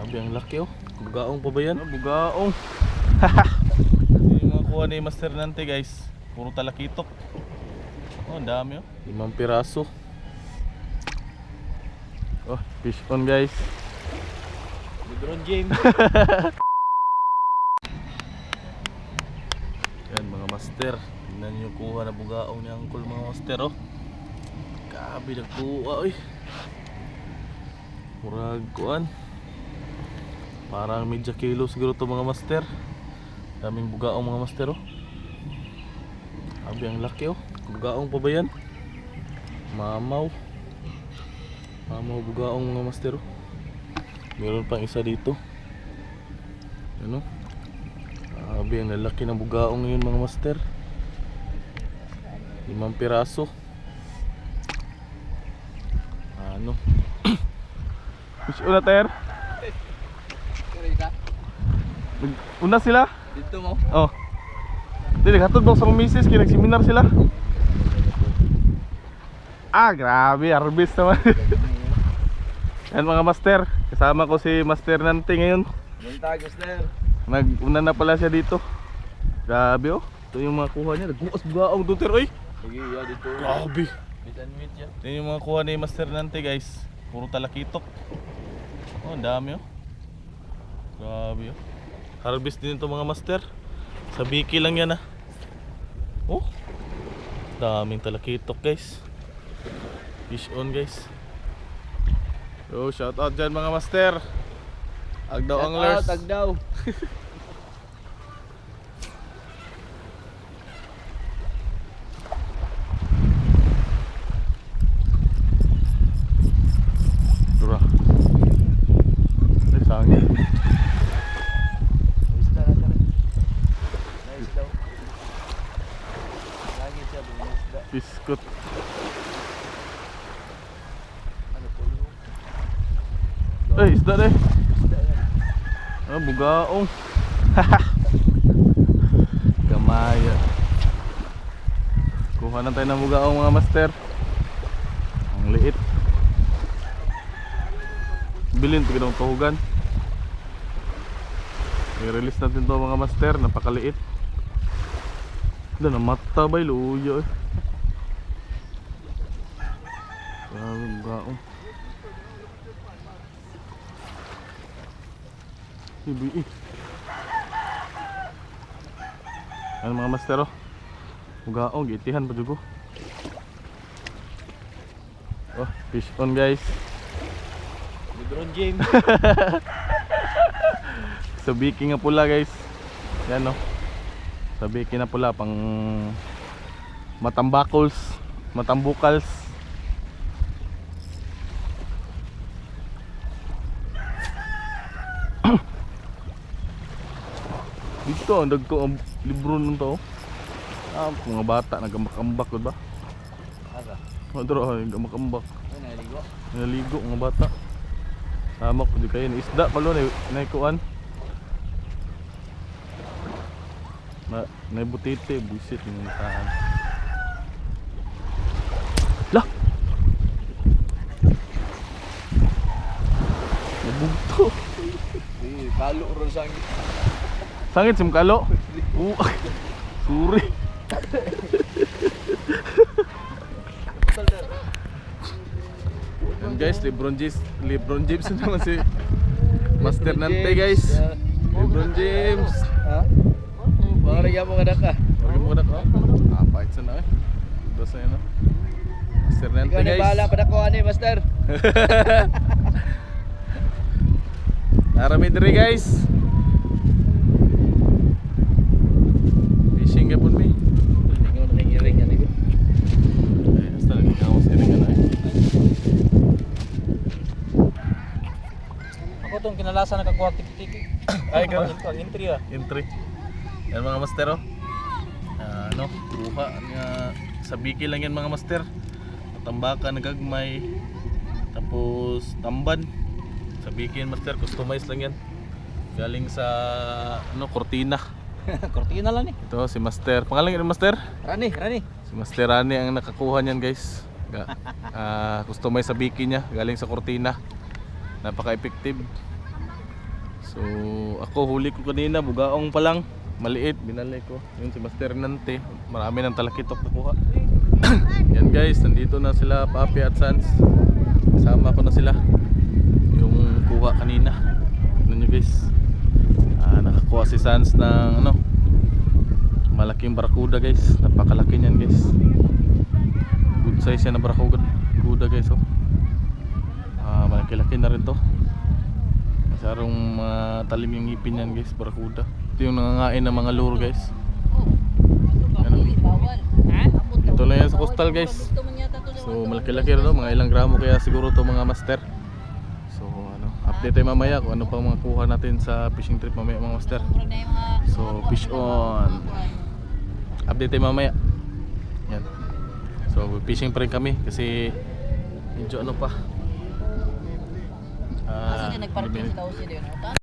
Grabe, ang laki oh. Bugaong pa ba yan? Bugaong. Yung mga kuha ni Master Nante guys, puro talakitok. Oh, ang dami oh. 5 piraso. Oh, fish on guys. LeBron James. Yan mga master, tingnan nyo yung kuha na bugaong ni Uncle mga master oh. Grabe nagkuha oy. Murag kuan. Parang medya kilo siguro to mga master. Daming bugaong mga master oh. Grabe ang laki oh. Bugaong pa ba yan? Mamaw. Mamaw bugaong mga master oh. Meron pang isa dito. Ano? Grabe ang lalaki ng bugaong ngayon mga master. 5 piraso. Ano? Fish una ter? Una sila? Dito mo. Oh. Dili hatod mo sa misis kay nag-seminar sila. Ah, grabe, harvest naman. Yan mga master, kasama ko si Master Nante ngayon. Buntag, Master. Nag-una na pala siya dito. Grabe oh. Ito yung mga kuha niya. Nagbukas bugaong doon oy. Sige, ya dito. Grabe. Meet and meet ya. Ito yung mga kuha ni Master Nante guys. Puro talakitok. Oh, ang dami oh. Grabe oh. Harvest din ito mga master. Sa biki lang yan ah. Oh. Daming talakitok guys. Fish on guys. Yo, shout out dyan mga master. Agdaw anglers. Agdaw. Dura. Ay, sangin. Isda na siya. Nice daw. Lagi siya bumisda. Biskut. Ano po yun? Ay, isda na eh. Isda yan. Ah, bugaong. Gamaya. Kuha na tayo ng bugaong mga master. Ang liit. Bilin tignan ng tuhugan. I-release natin to mga master. Napakaliit. Wala na mata ba luya eh. Grabe bugaong. Ibi eh. Ano mga master oh. Bugaong, gitihan pa jugo. Oh, fish on guys. LeBron James. Sa biki nga pula guys. Yan oh. Sa biki na pula pang matambakols, matambukals. Dito ang dagko ang libro nun to. Ah, mga bata nagambak-ambak ba? Aga. Madro nagambak-ambak. Ay, naligo. Naligo mga bata. Tama ko di kayo na isda palo na ikuan. Na butite buisit ng tahan. Lah. Nabugto. Eh, kalo ron sangit. Sangit sim kalo. Suri. Yan guys, LeBron James naman si Master Nante guys. LeBron James. Ha? Baka nagyan mo ka na ka. Huwag mo na ka. Pahit sa na eh. Basta yan Master Nante Ikaw na guys. bahala pa na ko ani, Master. Narami diri guys. Fishing ka po mi. Tingnan mo na iring yan ito. Basta nagkakaw sa rin ka na eh. Ako tong kinalasan nakakuha tiki-tiki. Ay, ka. Ang entry ah. Entry. Yan mga master oh. Ano, kuha sa biki lang yan mga master. Tambakan, nagagmay. Tapos tamban. Sa biki yan master, customize lang yan. Galing sa ano, Cortina. Cortina lang eh. Ito si Master. Pangalan ni Master? Rani. Si Master Rani ang nakakuha niyan guys. Customize sa biki niya galing sa Cortina. Napaka-effective. So ako huli ko kanina, bugaong pa lang, maliit, binalik ko. Yun si Master Nante, marami ng talakitok nakuha. Yan guys, nandito na sila Papi at Sans. Kasama ko na sila. Yung kuha kanina. Ano nyo guys? Nakakuha si Sans ng ano, malaking barakuda guys. Napakalaki niyan guys. Good size yan na barakuda guys oh. Malaki-laki na rin to. Sarong talim yung ngipin yan guys, barakuda. Ito yung nangangain ng mga lure guys. Ano? Ito na yan sa coastal guys. So malaki-laki rin, mga ilang gramo kaya siguro to mga master. So ano, update tayo mamaya kung ano pa mga kuha natin sa fishing trip mamaya mga master. So fish on. Update tayo mamaya. Yan. So fishing pa rin kami kasi medyo ano pa. Kasi nagparking sa daw siya doon.